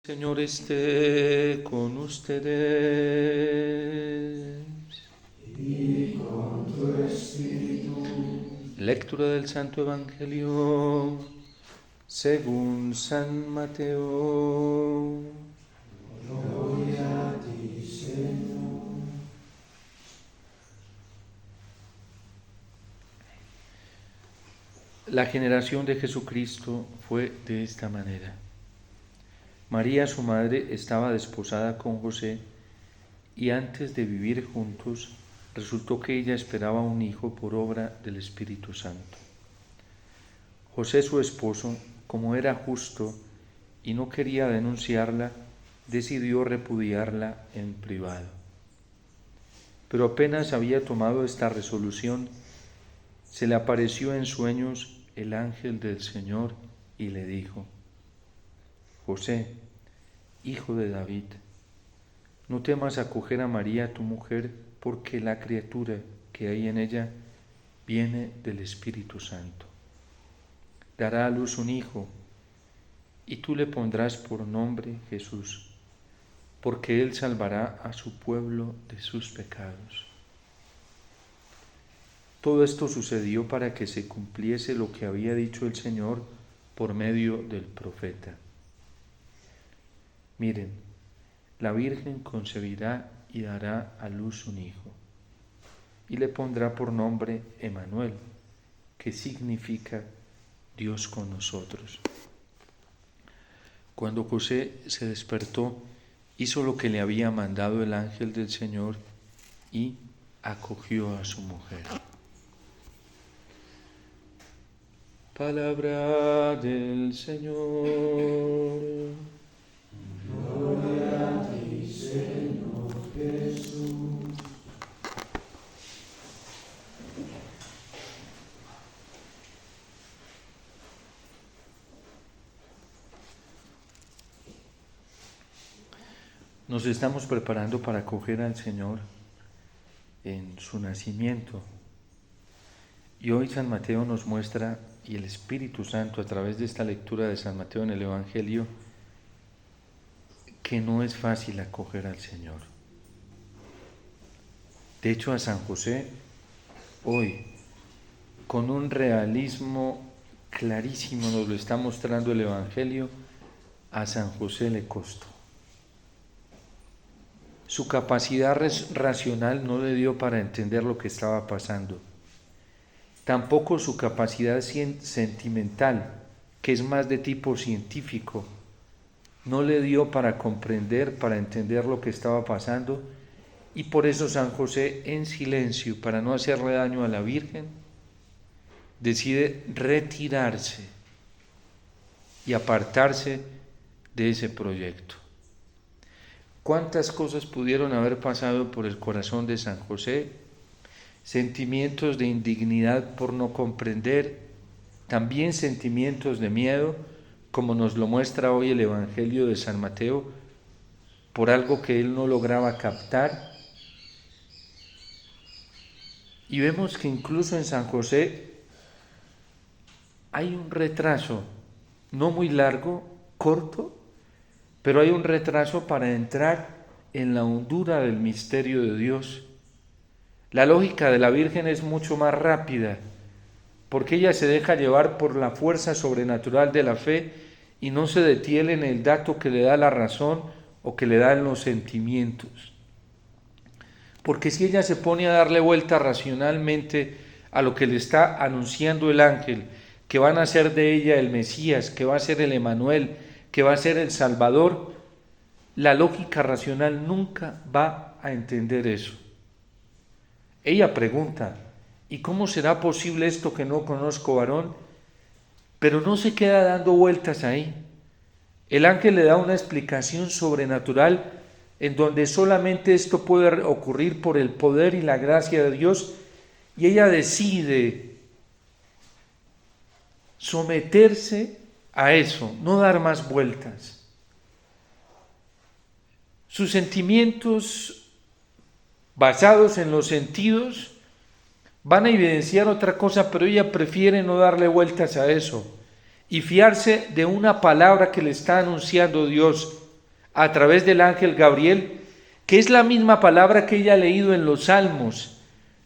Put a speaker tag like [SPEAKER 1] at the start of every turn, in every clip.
[SPEAKER 1] Señor esté con ustedes.
[SPEAKER 2] Y con tu espíritu.
[SPEAKER 1] Lectura del Santo Evangelio según San Mateo.
[SPEAKER 2] Gloria a ti, Señor.
[SPEAKER 1] La generación de Jesucristo fue de esta manera. María, su madre, estaba desposada con José y antes de vivir juntos, resultó que ella esperaba un hijo por obra del Espíritu Santo. José, su esposo, como era justo y no quería denunciarla, decidió repudiarla en privado. Pero apenas había tomado esta resolución, se le apareció en sueños el ángel del Señor y le dijo: José, hijo de David, no temas acoger a María tu mujer, porque la criatura que hay en ella viene del Espíritu Santo. Dará a luz un hijo, y tú le pondrás por nombre Jesús, porque él salvará a su pueblo de sus pecados. Todo esto sucedió para que se cumpliese lo que había dicho el Señor por medio del profeta. Miren, la Virgen concebirá y dará a luz un hijo, y le pondrá por nombre Emmanuel, que significa Dios con nosotros. Cuando José se despertó, hizo lo que le había mandado el ángel del Señor y acogió a su mujer. Palabra del Señor.
[SPEAKER 2] Gloria a ti, Señor Jesús.
[SPEAKER 1] Nos estamos preparando para acoger al Señor en su nacimiento. Y hoy San Mateo nos muestra, y el Espíritu Santo a través de esta lectura de San Mateo en el Evangelio, que no es fácil acoger al Señor. De hecho, a San José, hoy, con un realismo clarísimo nos lo está mostrando el Evangelio, a San José le costó. Su capacidad racional no le dio para entender lo que estaba pasando. Tampoco su capacidad sentimental, que es más de tipo científico, no le dio para comprender, para entender lo que estaba pasando, y por eso San José, en silencio, para no hacerle daño a la Virgen, decide retirarse y apartarse de ese proyecto. ¿Cuántas cosas pudieron haber pasado por el corazón de San José? Sentimientos de indignidad por no comprender, también sentimientos de miedo, como nos lo muestra hoy el Evangelio de San Mateo, por algo que él no lograba captar. Y vemos que incluso en San José hay un retraso, no muy largo, corto, pero hay un retraso para entrar en la hondura del misterio de Dios. La lógica de la Virgen es mucho más rápida, porque ella se deja llevar por la fuerza sobrenatural de la fe y no se detiene en el dato que le da la razón o que le dan los sentimientos. Porque si ella se pone a darle vuelta racionalmente a lo que le está anunciando el ángel, que van a ser de ella el Mesías, que va a ser el Emmanuel, que va a ser el Salvador, la lógica racional nunca va a entender eso. Ella pregunta: ¿y cómo será posible esto que no conozco varón? Pero no se queda dando vueltas ahí. El ángel le da una explicación sobrenatural en donde solamente esto puede ocurrir por el poder y la gracia de Dios, y ella decide someterse a eso, no dar más vueltas. Sus sentimientos basados en los sentidos van a evidenciar otra cosa, pero ella prefiere no darle vueltas a eso y fiarse de una palabra que le está anunciando Dios. a través del ángel Gabriel, que es la misma palabra que ella ha leído en los Salmos,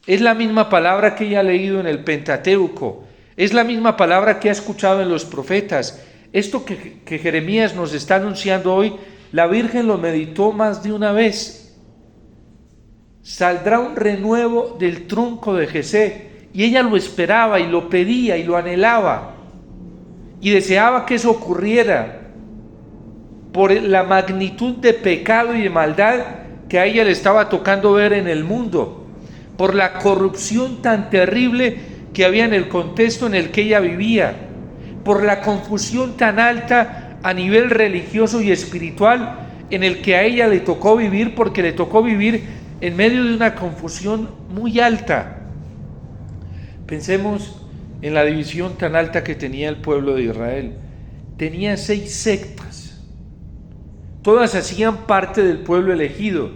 [SPEAKER 1] es la misma palabra que ella ha leído en el Pentateuco, es la misma palabra que ha escuchado en los profetas. Esto que Jeremías nos está anunciando hoy, la Virgen lo meditó más de una vez. Saldrá un renuevo del tronco de Jesé, y ella lo esperaba y lo pedía y lo anhelaba y deseaba que eso ocurriera por la magnitud de pecado y de maldad que a ella le estaba tocando ver en el mundo, por la corrupción tan terrible que había en el contexto en el que ella vivía, por la confusión tan alta a nivel religioso y espiritual en el que a ella le tocó vivir, porque le tocó vivir en medio de una confusión muy alta. Pensemos en la división tan alta que tenía el pueblo de Israel. Tenía 6 sectas. Todas hacían parte del pueblo elegido,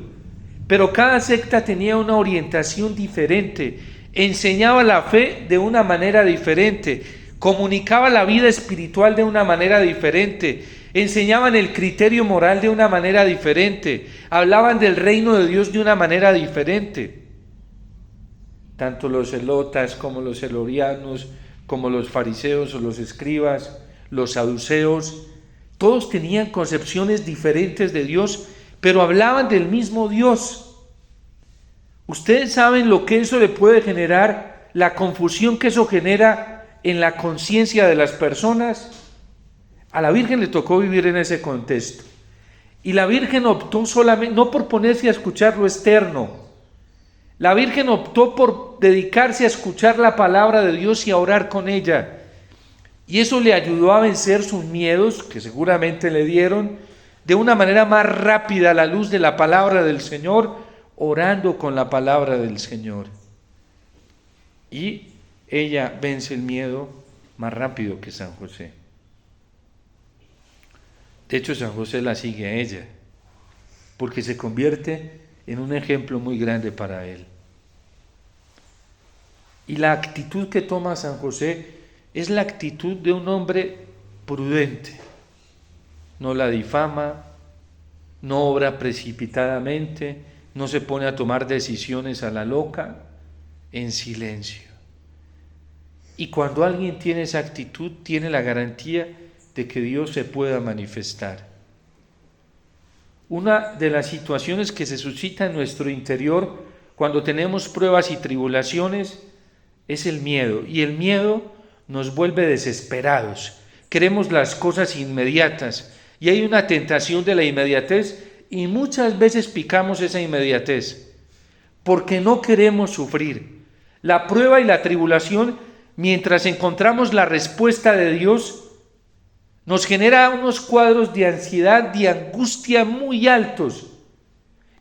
[SPEAKER 1] pero cada secta tenía una orientación diferente, enseñaba la fe de una manera diferente, comunicaba la vida espiritual de una manera diferente, enseñaban el criterio moral de una manera diferente, hablaban del reino de Dios de una manera diferente. Tanto los zelotas como los helorianos, como los fariseos o los escribas, los saduceos, todos tenían concepciones diferentes de Dios, pero hablaban del mismo Dios. Ustedes saben lo que eso le puede generar, la confusión que eso genera en la conciencia de las personas. A la Virgen le tocó vivir en ese contexto. Y la Virgen optó solamente, no por ponerse a escuchar lo externo, la Virgen optó por dedicarse a escuchar la palabra de Dios y a orar con ella. Y eso le ayudó a vencer sus miedos, que seguramente le dieron, de una manera más rápida a la luz de la palabra del Señor, orando con la palabra del Señor. Y ella vence el miedo más rápido que San José. De hecho, San José la sigue a ella, porque se convierte en un ejemplo muy grande para él. Y la actitud que toma San José es la actitud de un hombre prudente. No la difama, no obra precipitadamente, no se pone a tomar decisiones a la loca, en silencio. Y cuando alguien tiene esa actitud, tiene la garantía de que Dios se pueda manifestar. Una de las situaciones que se suscita en nuestro interior cuando tenemos pruebas y tribulaciones es el miedo, y el miedo nos vuelve desesperados. Queremos las cosas inmediatas y hay una tentación de la inmediatez, y muchas veces picamos esa inmediatez porque no queremos sufrir. La prueba y la tribulación, mientras encontramos la respuesta de Dios, nos genera unos cuadros de ansiedad, de angustia muy altos.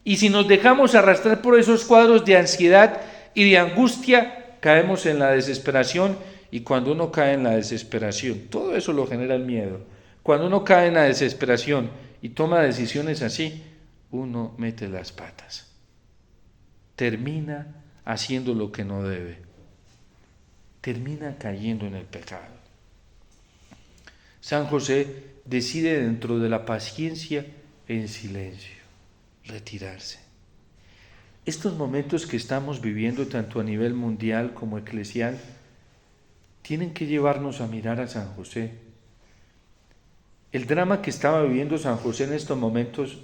[SPEAKER 1] Y si nos dejamos arrastrar por esos cuadros de ansiedad y de angustia, caemos en la desesperación. Y cuando uno cae en la desesperación, todo eso lo genera el miedo. Cuando uno cae en la desesperación y toma decisiones así, uno mete las patas. Termina haciendo lo que no debe. Termina cayendo en el pecado. San José decide, dentro de la paciencia, en silencio, retirarse. Estos momentos que estamos viviendo, tanto a nivel mundial como eclesial, tienen que llevarnos a mirar a San José. El drama que estaba viviendo San José en estos momentos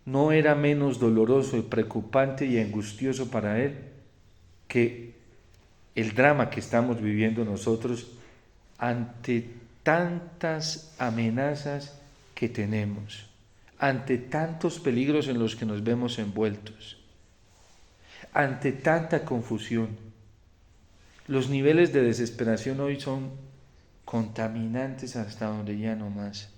[SPEAKER 1] no era menos doloroso y preocupante y angustioso para él que el drama que estamos viviendo nosotros ante tantas amenazas que tenemos, ante tantos peligros en los que nos vemos envueltos, ante tanta confusión. Los niveles de desesperación hoy son contaminantes hasta donde ya no más.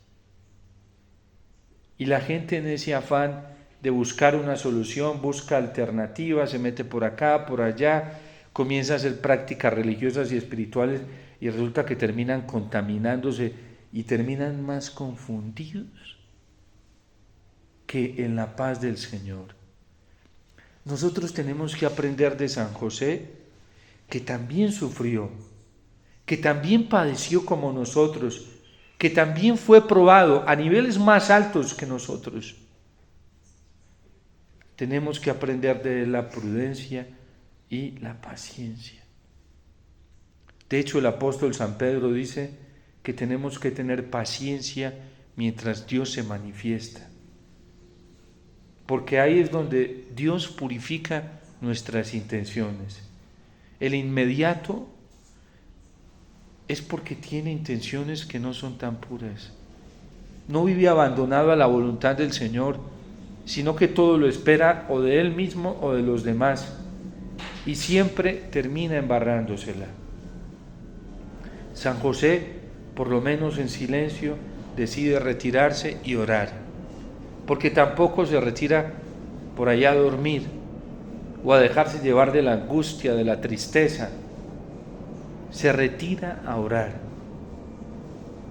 [SPEAKER 1] Y la gente, en ese afán de buscar una solución, busca alternativas, se mete por acá, por allá, comienza a hacer prácticas religiosas y espirituales, y resulta que terminan contaminándose y terminan más confundidos que en la paz del Señor. Nosotros tenemos que aprender de San José, que también sufrió, que también padeció como nosotros, que también fue probado a niveles más altos que nosotros. tenemos que aprender de él la prudencia y la paciencia. De hecho, el apóstol San Pedro dice que tenemos que tener paciencia mientras Dios se manifiesta, porque ahí es donde Dios purifica nuestras intenciones. El inmediato es porque tiene intenciones que no son tan puras. No vive abandonado a la voluntad del Señor, sino que todo lo espera o de Él mismo o de los demás, y siempre termina embarrándosela. San José, por lo menos en silencio, decide retirarse y orar, porque tampoco se retira por allá a dormir o a dejarse llevar de la angustia, de la tristeza. Se retira a orar,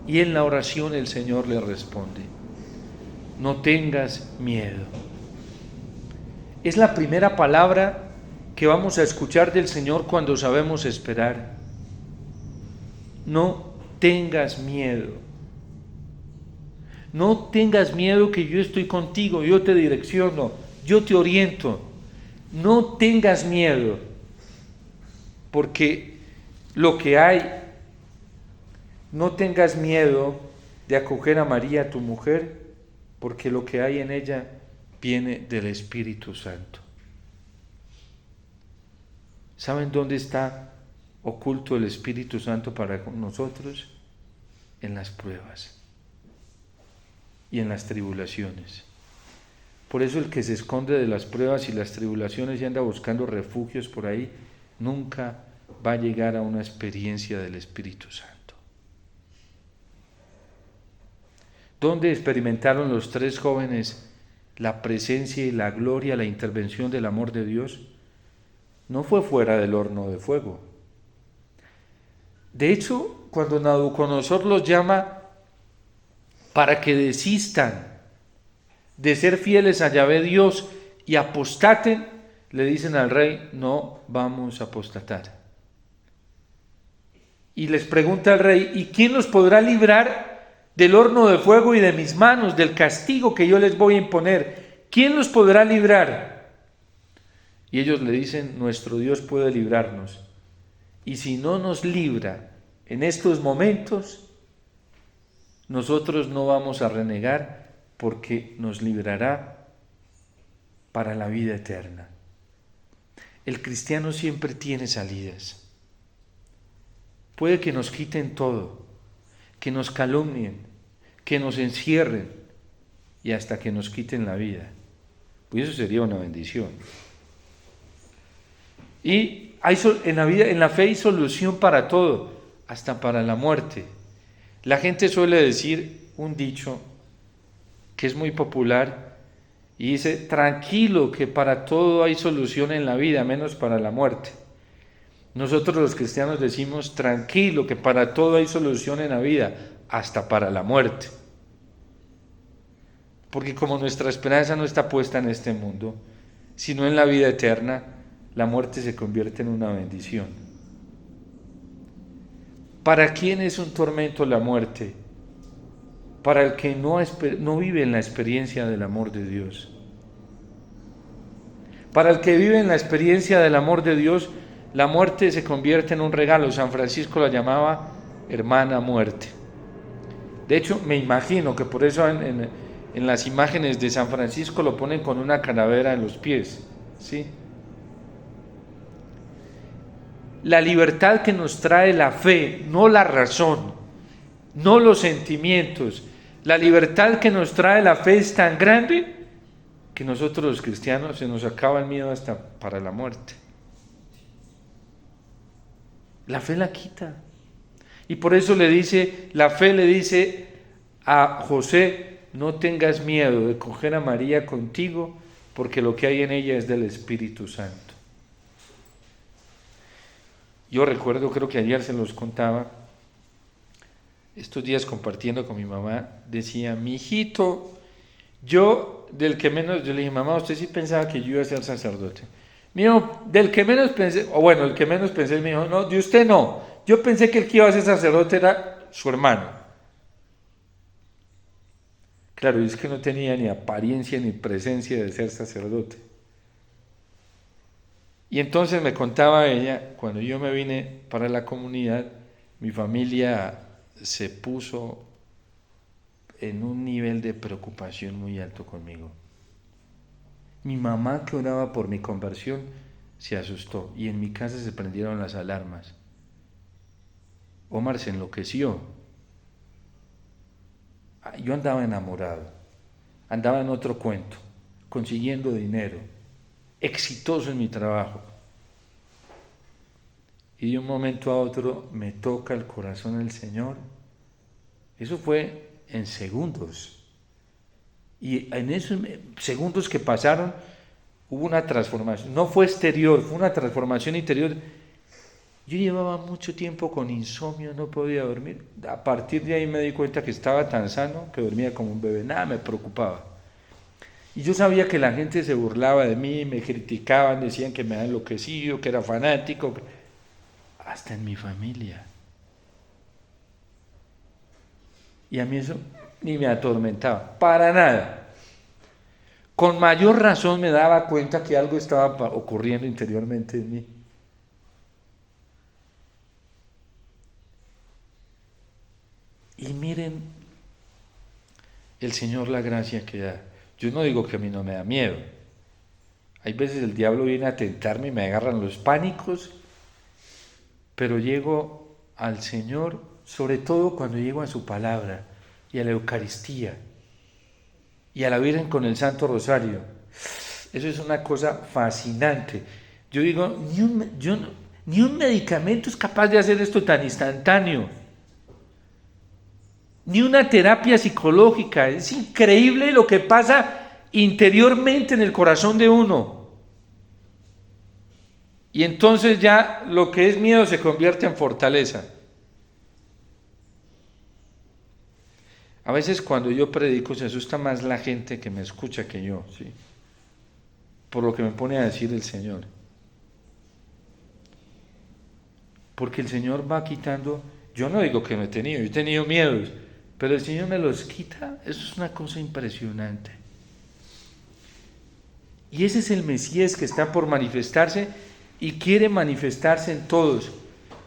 [SPEAKER 1] y en la oración el Señor le responde: no tengas miedo. Es la primera palabra que vamos a escuchar del Señor cuando sabemos esperar. No tengas miedo. No tengas miedo, que yo estoy contigo, yo te direcciono, yo te oriento. No tengas miedo, porque lo que hay, no tengas miedo de acoger a María, tu mujer, porque lo que hay en ella viene del Espíritu Santo. ¿Saben dónde está oculto el Espíritu Santo para nosotros? En las pruebas y en las tribulaciones. Por eso el que se esconde de las pruebas y las tribulaciones y anda buscando refugios por ahí, nunca va a llegar a una experiencia del Espíritu Santo. ¿Dónde experimentaron los tres jóvenes la presencia y la gloria, la intervención del amor de Dios? No fue fuera del horno de fuego. De hecho, cuando Nabucodonosor los llama para que desistan de ser fieles a Yahvé Dios y apostaten, le dicen al rey: no vamos a apostatar. Y les pregunta al rey: ¿y quién los podrá librar del horno de fuego y de mis manos, del castigo que yo les voy a imponer? ¿Quién los podrá librar? Y ellos le dicen: nuestro Dios puede librarnos. Y si no nos libra en estos momentos, nosotros no vamos a renegar, porque nos librará para la vida eterna. El cristiano siempre tiene salidas. Puede que nos quiten todo, que nos calumnien, que nos encierren y hasta que nos quiten la vida. Pues eso sería una bendición. Y en la fe hay solución para todo, hasta para la muerte. La gente suele decir un dicho que es muy popular y dice: tranquilo, que para todo hay solución en la vida, menos para la muerte. Nosotros los cristianos decimos: tranquilo, que para todo hay solución en la vida, hasta para la muerte. Porque como nuestra esperanza no está puesta en este mundo, sino en la vida eterna, la muerte se convierte en una bendición. ¿Para quién es un tormento la muerte? Para el que no vive en la experiencia del amor de Dios. Para el que vive en la experiencia del amor de Dios, la muerte se convierte en un regalo. San Francisco la llamaba hermana muerte. De hecho, me imagino que por eso en las imágenes de San Francisco lo ponen con una calavera en los pies, ¿sí? La libertad que nos trae la fe, no la razón, no los sentimientos. La libertad que nos trae la fe es tan grande que nosotros los cristianos se nos acaba el miedo hasta para la muerte. La fe la quita. Y por eso la fe le dice a José: no tengas miedo de coger a María contigo, porque lo que hay en ella es del Espíritu Santo. Yo recuerdo, creo que ayer se los contaba, estos días compartiendo con mi mamá, decía: mi hijito, yo le dije: mamá, usted sí pensaba que yo iba a ser sacerdote. Mío, del que menos pensé, el que menos pensé, me dijo: no, de usted no, yo pensé que el que iba a ser sacerdote era su hermano. Claro, es que no tenía ni apariencia ni presencia de ser sacerdote. Y entonces me contaba ella, cuando yo me vine para la comunidad, mi familia se puso en un nivel de preocupación muy alto conmigo. Mi mamá, que oraba por mi conversión, se asustó y en mi casa se prendieron las alarmas. Omar se enloqueció. Yo andaba enamorado, andaba en otro cuento, consiguiendo dinero, exitoso en mi trabajo. Y de un momento a otro me toca el corazón el Señor. Eso fue en segundos. Y en esos segundos que pasaron hubo una transformación. No fue exterior, fue una transformación interior. Yo llevaba mucho tiempo con insomnio, no podía dormir. A partir de ahí me di cuenta que estaba tan sano que dormía como un bebé. Nada me preocupaba. Y yo sabía que la gente se burlaba de mí, me criticaban, decían que me había enloquecido, que era fanático. Hasta en mi familia. Y a mí eso ni me atormentaba, para nada. Con mayor razón me daba cuenta que algo estaba ocurriendo interiormente en mí. Y miren el Señor la gracia que da. Yo no digo que a mí no me da miedo. Hay veces el diablo viene a tentarme y me agarran los pánicos, pero llego al Señor, sobre todo cuando llego a su palabra y a la Eucaristía y a la Virgen con el Santo Rosario. Eso es una cosa fascinante. Yo digo, ni un medicamento es capaz de hacer esto tan instantáneo. Ni una terapia psicológica. Es increíble lo que pasa interiormente en el corazón de uno. Y entonces ya lo que es miedo se convierte en fortaleza. A veces cuando yo predico se asusta más la gente que me escucha que yo, ¿sí? Por lo que me pone a decir el Señor. Porque el Señor va quitando, yo no digo que no he tenido miedos, pero el Señor me los quita, eso es una cosa impresionante. Y ese es el Mesías que está por manifestarse y quiere manifestarse en todos.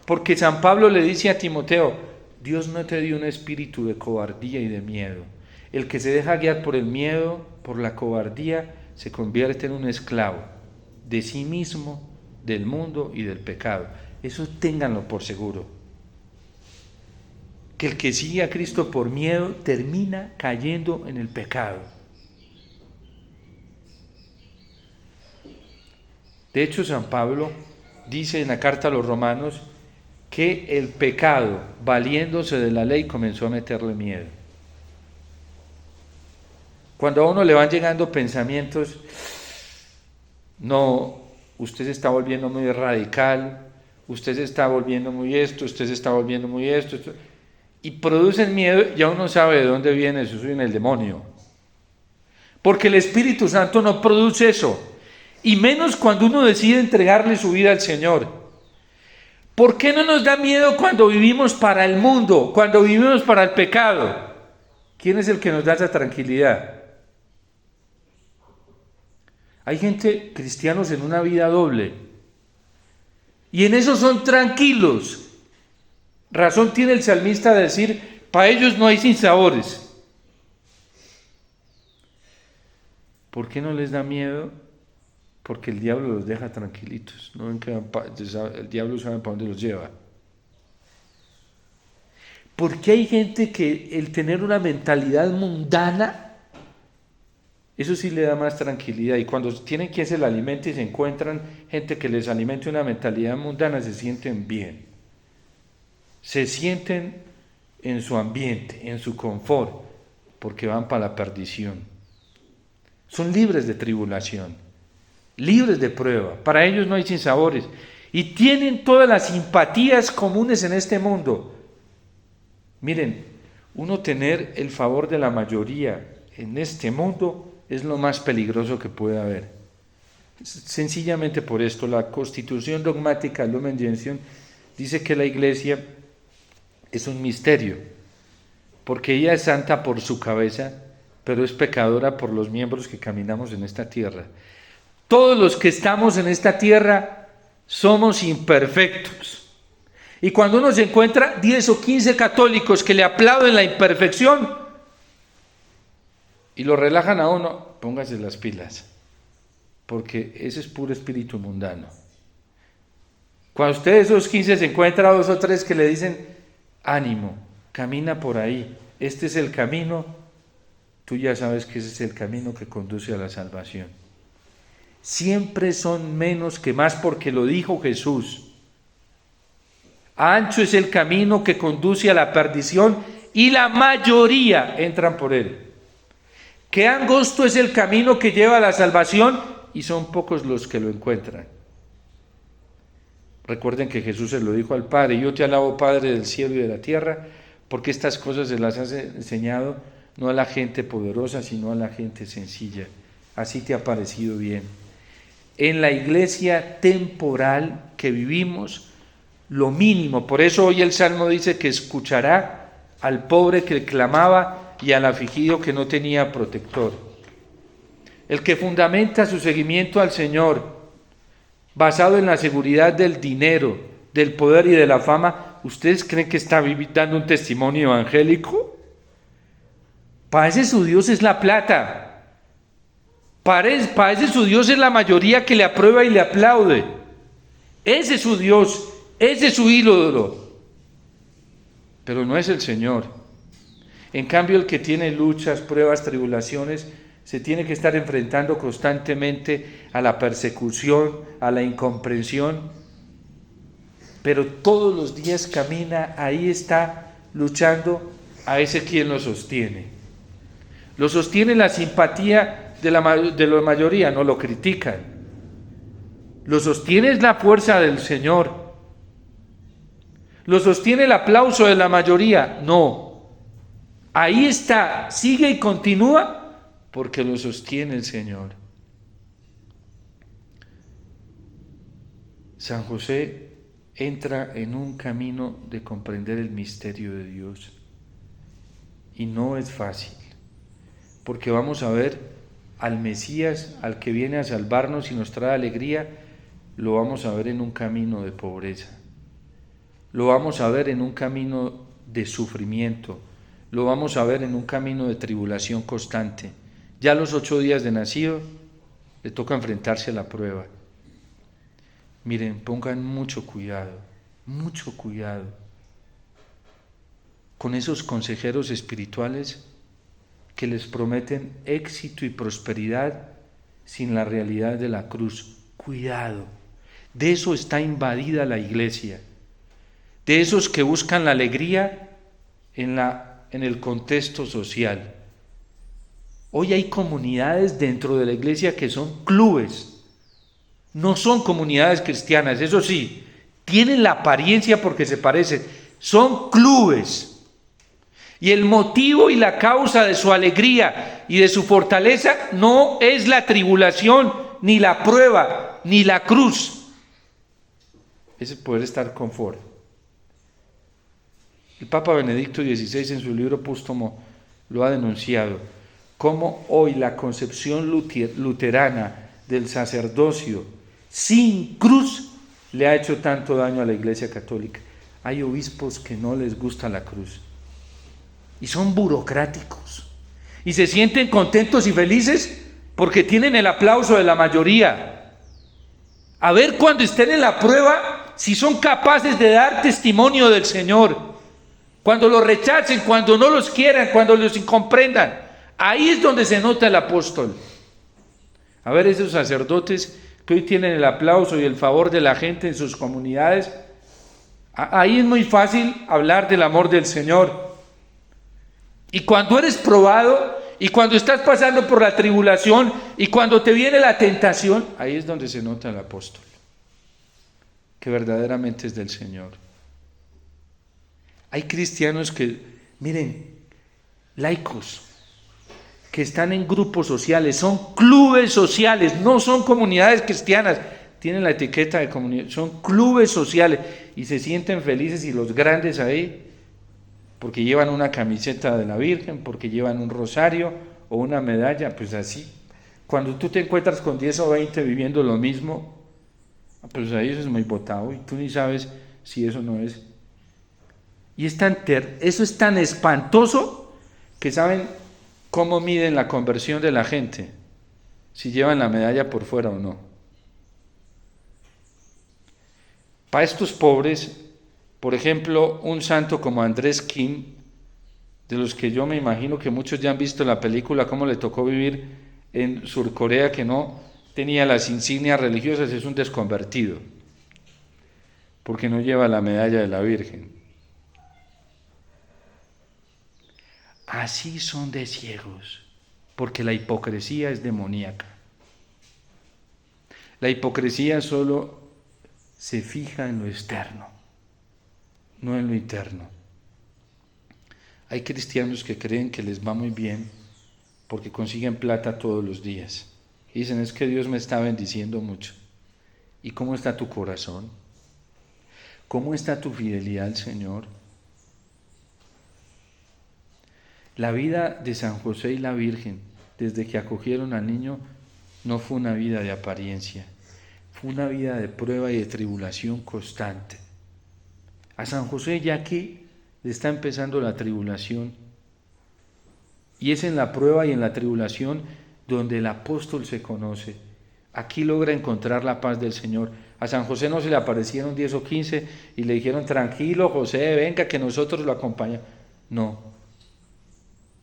[SPEAKER 1] Porque San Pablo le dice a Timoteo, Dios no te dio un espíritu de cobardía y de miedo. El que se deja guiar por el miedo, por la cobardía, se convierte en un esclavo de sí mismo, del mundo y del pecado. Eso ténganlo por seguro. Que el que sigue a Cristo por miedo termina cayendo en el pecado. De hecho, San Pablo dice en la carta a los romanos que el pecado, valiéndose de la ley, comenzó a meterle miedo. Cuando a uno le van llegando pensamientos, no, usted se está volviendo muy radical, usted se está volviendo muy esto, usted se está volviendo muy esto, y producen miedo, ya uno sabe de dónde viene eso, viene el demonio. Porque el Espíritu Santo no produce eso, y menos cuando uno decide entregarle su vida al Señor. ¿Por qué no nos da miedo cuando vivimos para el mundo, cuando vivimos para el pecado? ¿Quién es el que nos da esa tranquilidad? Hay gente, cristianos en una vida doble, y en eso son tranquilos. Razón tiene el salmista de decir, para ellos no hay sinsabores. ¿Por qué no les da miedo? Porque el diablo los deja tranquilitos. No ven que el diablo sabe para dónde los lleva. Porque hay gente que el tener una mentalidad mundana, eso sí le da más tranquilidad. Y cuando tienen quien se la alimente y se encuentran gente que les alimente una mentalidad mundana, se sienten bien. Se sienten en su ambiente, en su confort, porque van para la perdición. Son libres de tribulación, libres de prueba. Para ellos no hay sinsabores. Y tienen todas las simpatías comunes en este mundo. Miren, uno tener el favor de la mayoría en este mundo es lo más peligroso que puede haber. Sencillamente por esto, la Constitución Dogmática Lumen Gentium dice que la Iglesia es un misterio, porque ella es santa por su cabeza, pero es pecadora por los miembros que caminamos en esta tierra. Todos los que estamos en esta tierra somos imperfectos. Y cuando uno se encuentra 10 o 15 católicos que le aplauden la imperfección y lo relajan a uno, póngase las pilas, porque ese es puro espíritu mundano. Cuando usted de esos 15 se encuentra 2 o 3 que le dicen, ánimo, camina por ahí, este es el camino, tú ya sabes que ese es el camino que conduce a la salvación. Siempre son menos que más, porque lo dijo Jesús. Ancho es el camino que conduce a la perdición y la mayoría entran por él. Qué angosto es el camino que lleva a la salvación y son pocos los que lo encuentran. Recuerden que Jesús se lo dijo al Padre: yo te alabo, Padre del cielo y de la tierra, porque estas cosas se las has enseñado no a la gente poderosa, sino a la gente sencilla. Así te ha parecido bien. En la iglesia temporal que vivimos, lo mínimo, por eso hoy el Salmo dice que escuchará al pobre que clamaba y al afligido que no tenía protector. El que fundamenta su seguimiento al Señor basado en la seguridad del dinero, del poder y de la fama, ¿ustedes creen que está dando un testimonio evangélico? Para ese su Dios es la plata. Para ese su Dios es la mayoría que le aprueba y le aplaude. Ese es su Dios, ese es su ídolo. Pero no es el Señor. En cambio, el que tiene luchas, pruebas, tribulaciones, se tiene que estar enfrentando constantemente a la persecución, a la incomprensión, pero todos los días camina, ahí está luchando a ese quien lo sostiene. Lo sostiene la simpatía de la mayoría, no lo critican. Lo sostiene es la fuerza del Señor. Lo sostiene el aplauso de la mayoría, no. Ahí está, sigue y continúa, porque lo sostiene el Señor. San José entra en un camino de comprender el misterio de Dios. Y no es fácil, porque vamos a ver al Mesías, al que viene a salvarnos y nos trae alegría, lo vamos a ver en un camino de pobreza. Lo vamos a ver en un camino de sufrimiento. Lo vamos a ver en un camino de tribulación constante. Ya a los 8 días de nacido, le toca enfrentarse a la prueba. Miren, pongan mucho cuidado con esos consejeros espirituales que les prometen éxito y prosperidad sin la realidad de la cruz. Cuidado, de eso está invadida la iglesia, de esos que buscan la alegría en el contexto social. Hoy hay comunidades dentro de la iglesia que son clubes, no son comunidades cristianas, eso sí, tienen la apariencia porque se parecen, son clubes. Y el motivo y la causa de su alegría y de su fortaleza no es la tribulación, ni la prueba, ni la cruz. Es poder estar confort. El Papa Benedicto XVI en su libro Póstumo lo ha denunciado, cómo hoy la concepción luterana del sacerdocio sin cruz le ha hecho tanto daño a la Iglesia Católica. Hay obispos que no les gusta la cruz y son burocráticos y se sienten contentos y felices porque tienen el aplauso de la mayoría. A ver cuando estén en la prueba si son capaces de dar testimonio del Señor. Cuando los rechacen, cuando no los quieran, cuando los incomprendan. Ahí es donde se nota el apóstol. A ver, esos sacerdotes que hoy tienen el aplauso y el favor de la gente en sus comunidades, ahí es muy fácil hablar del amor del Señor. Y cuando eres probado, y cuando estás pasando por la tribulación, y cuando te viene la tentación, ahí es donde se nota el apóstol, que verdaderamente es del Señor. Hay cristianos que, miren, laicos, que están en grupos sociales, son clubes sociales, no son comunidades cristianas, tienen la etiqueta de comunidad, son clubes sociales y se sienten felices y los grandes ahí, porque llevan una camiseta de la Virgen, porque llevan un rosario o una medalla, pues así, Cuando tú te encuentras con 10 o 20 viviendo lo mismo, pues ahí eso es muy botado y tú ni sabes si eso no es. Y eso es tan espantoso que saben cómo miden la conversión de la gente, si llevan la medalla por fuera o no. Para estos pobres, por ejemplo, un santo como Andrés Kim, de los que yo me imagino que muchos ya han visto la película, cómo le tocó vivir en Surcorea, que no tenía las insignias religiosas, es un desconvertido, porque no lleva la medalla de la Virgen. Así son de ciegos, porque la hipocresía es demoníaca. La hipocresía solo se fija en lo externo, no en lo interno. Hay cristianos que creen que les va muy bien porque consiguen plata todos los días. Y dicen, es que Dios me está bendiciendo mucho. ¿Y cómo está tu corazón? ¿Cómo está tu fidelidad al Señor? La vida de San José y la Virgen, desde que acogieron al niño, no fue una vida de apariencia, fue una vida de prueba y de tribulación constante. A San José ya aquí le está empezando la tribulación, y es en la prueba y en la tribulación donde el apóstol se conoce. Aquí logra encontrar la paz del Señor. A San José no se le aparecieron 10 o 15 y le dijeron, tranquilo José, venga que nosotros lo acompañamos. No,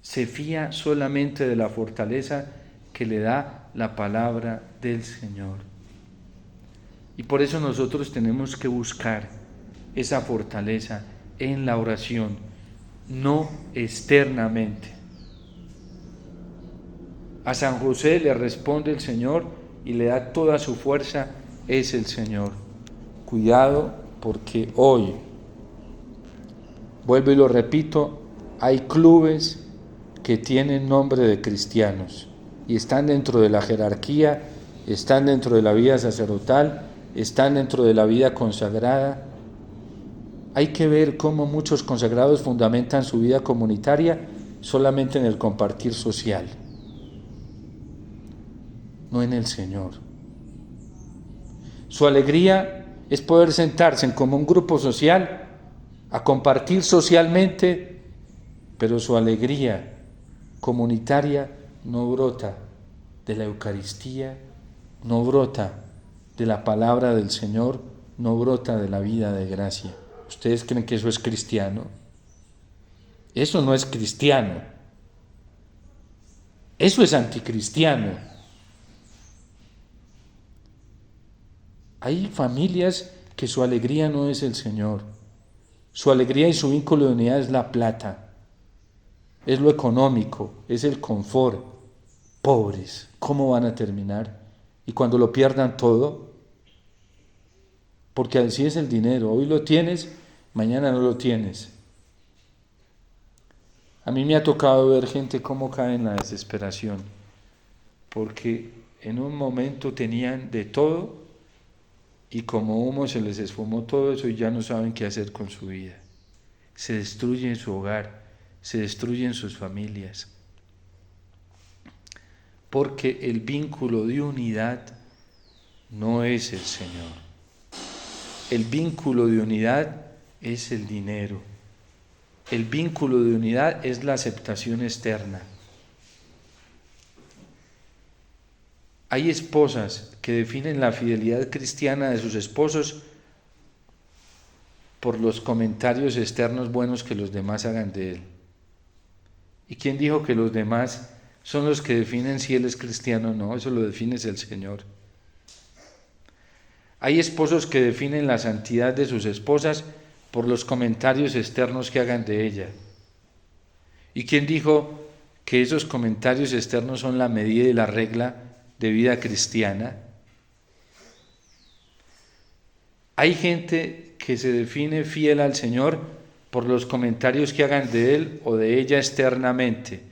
[SPEAKER 1] se fía solamente de la fortaleza que le da la palabra del Señor. Y por eso nosotros tenemos que buscar esa fortaleza en la oración, no externamente. A San José le responde el Señor y le da toda su fuerza, es el Señor. Cuidado, porque hoy, vuelvo y lo repito, hay clubes que tienen nombre de cristianos y están dentro de la jerarquía, están dentro de la vida sacerdotal, están dentro de la vida consagrada. Hay que ver cómo muchos consagrados fundamentan su vida comunitaria solamente en el compartir social, no en el Señor. Su alegría es poder sentarse en como un grupo social, a compartir socialmente, pero su alegría comunitaria no brota de la Eucaristía, no brota de la palabra del Señor, no brota de la vida de gracia. ¿Ustedes creen que eso es cristiano? Eso no es cristiano. Eso es anticristiano. Hay familias que su alegría no es el Señor. Su alegría y su vínculo de unidad es la plata, es lo económico, es el confort. Pobres, ¿cómo van a terminar? Y cuando lo pierdan todo, porque así es el dinero, hoy lo tienes, mañana no lo tienes. A mí me ha tocado ver gente cómo cae en la desesperación, porque en un momento tenían de todo y como humo se les esfumó todo eso y ya no saben qué hacer con su vida. Se destruye su hogar, se destruyen sus familias, porque el vínculo de unidad no es el Señor. El vínculo de unidad es el dinero. El vínculo de unidad es la aceptación externa. Hay esposas que definen la fidelidad cristiana de sus esposos por los comentarios externos buenos que los demás hagan de él. ¿Y quién dijo que los demás son los que definen si él es cristiano o no? Eso lo define el Señor. Hay esposos que definen la santidad de sus esposas por los comentarios externos que hagan de ella. ¿Y quién dijo que esos comentarios externos son la medida y la regla de vida cristiana? Hay gente que se define fiel al Señor por los comentarios que hagan de él o de ella externamente.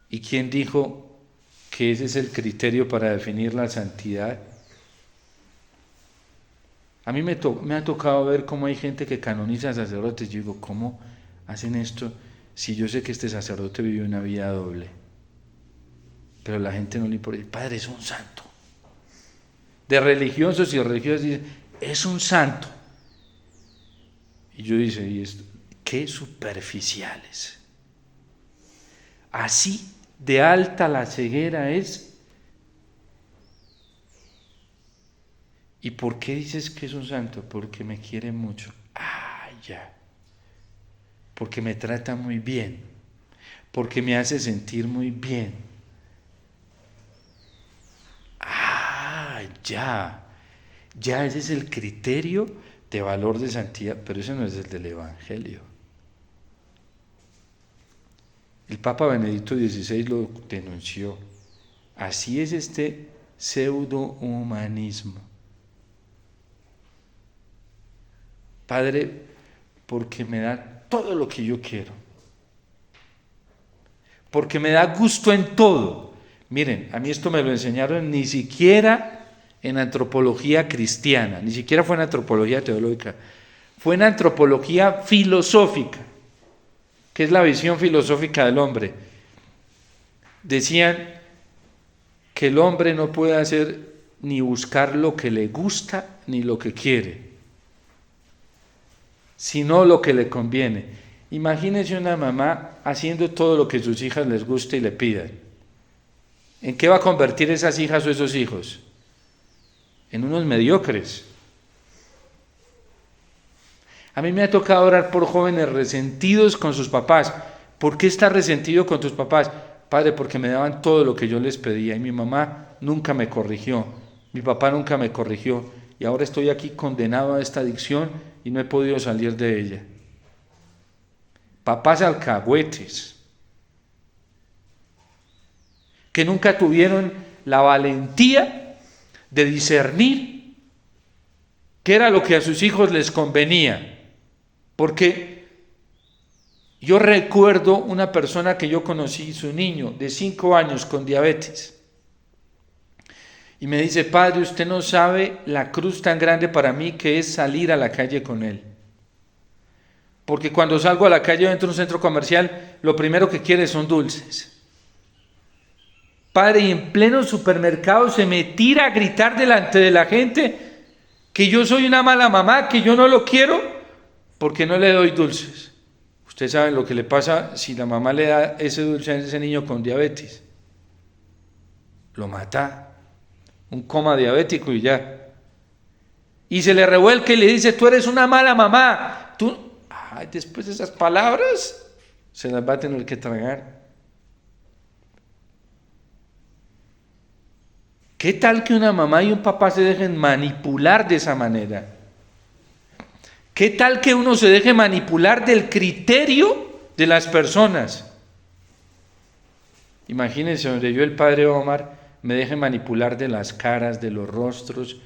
[SPEAKER 1] ¿Y quién dijo que ese es el criterio para definir la santidad? A mí me ha tocado ver cómo hay gente que canoniza sacerdotes. Yo digo, ¿cómo hacen esto si yo sé que este sacerdote vive una vida doble? pero a la gente no le importa. El Padre es un santo. De religiosos y religiosas dicen, es un santo. Y yo dice, ¿y esto? Qué superficiales. Así de alta la ceguera es. ¿Y por qué dices que es un santo? Porque me quiere mucho. Ah, ya. Porque me trata muy bien. Porque me hace sentir muy bien. Ah, ya. Ya ese es el criterio de valor de santidad, pero ese no es el del Evangelio. El Papa Benedicto XVI lo denunció. Así es este pseudo-humanismo. Padre, porque me da todo lo que yo quiero. Porque me da gusto en todo. Miren, a mí esto me lo enseñaron ni siquiera en antropología cristiana, ni siquiera fue en antropología teológica, fue en antropología filosófica, que es la visión filosófica del hombre. Decían que el hombre no puede hacer ni buscar lo que le gusta ni lo que quiere, sino lo que le conviene. Imagínense una mamá haciendo todo lo que a sus hijas les gusta y le pidan. ¿En qué va a convertir esas hijas o esos hijos? En unos mediocres. A mí me ha tocado orar por jóvenes resentidos con sus papás. ¿Por qué estás resentido con tus papás? Padre, porque me daban todo lo que yo les pedía y mi mamá nunca me corrigió, mi papá nunca me corrigió y ahora estoy aquí condenado a esta adicción y no he podido salir de ella. Papás alcahuetes que nunca tuvieron la valentía de discernir qué era lo que a sus hijos les convenía. Porque yo recuerdo una persona que yo conocí, su niño de 5 años con diabetes. Y me dice, padre, usted no sabe la cruz tan grande para mí que es salir a la calle con él. Porque cuando salgo a la calle dentro de un centro comercial, lo primero que quiere son dulces. Padre, y en pleno supermercado se me tira a gritar delante de la gente que yo soy una mala mamá, que yo no lo quiero porque no le doy dulces. Ustedes saben lo que le pasa si la mamá le da ese dulce a ese niño con diabetes. Lo mata. Un coma diabético y ya. Y se le revuelca y le dice, tú eres una mala mamá. Después de esas palabras se las va a tener que tragar. ¿Qué tal que una mamá y un papá se dejen manipular de esa manera? ¿Qué tal que uno se deje manipular del criterio de las personas? Imagínense donde yo, el padre Omar, me deje manipular de las caras, de los rostros,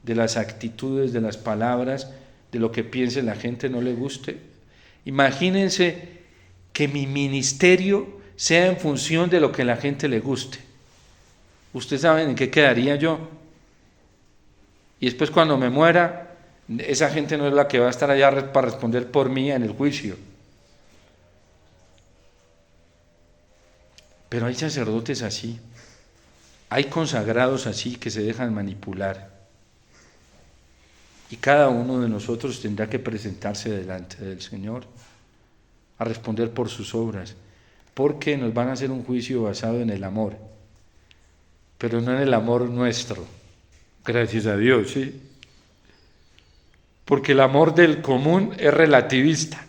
[SPEAKER 1] de las actitudes, de las palabras, de lo que piense la gente, no le guste. Imagínense que mi ministerio sea en función de lo que la gente le guste. ¿Ustedes saben en qué quedaría yo? Y después cuando me muera, esa gente no es la que va a estar allá para responder por mí en el juicio. Pero hay sacerdotes así, hay consagrados así que se dejan manipular. Y cada uno de nosotros tendrá que presentarse delante del Señor a responder por sus obras, porque nos van a hacer un juicio basado en el amor, pero no en el amor nuestro, gracias a Dios, ¿sí? Porque el amor del común es relativista.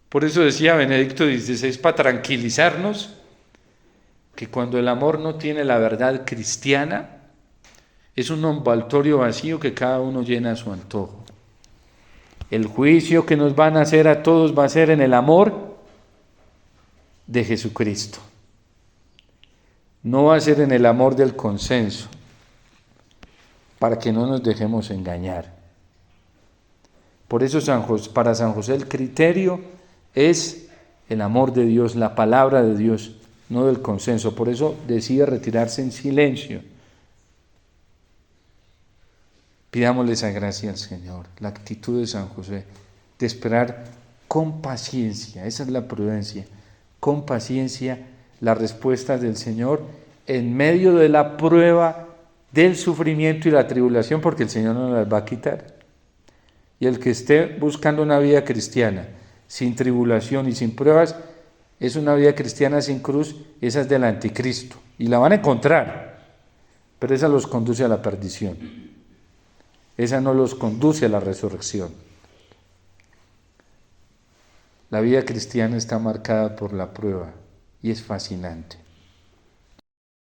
[SPEAKER 1] Por eso decía Benedicto XVI, para tranquilizarnos, que cuando el amor no tiene la verdad cristiana, es un envoltorio vacío que cada uno llena a su antojo. El juicio que nos van a hacer a todos va a ser en el amor de Jesucristo. No va a ser en el amor del consenso, para que no nos dejemos engañar. Por eso para San José el criterio es el amor de Dios, la palabra de Dios, no del consenso. Por eso decide retirarse en silencio. Pidámosle esa gracia al Señor, la actitud de San José, de esperar con paciencia, esa es la prudencia, con paciencia las respuestas del Señor en medio de la prueba, del sufrimiento y la tribulación, porque el Señor no las va a quitar. Y el que esté buscando una vida cristiana sin tribulación y sin pruebas, es una vida cristiana sin cruz, esa es del anticristo. Y la van a encontrar, pero esa los conduce a la perdición. Esa no los conduce a la resurrección. La vida cristiana está marcada por la prueba y es fascinante.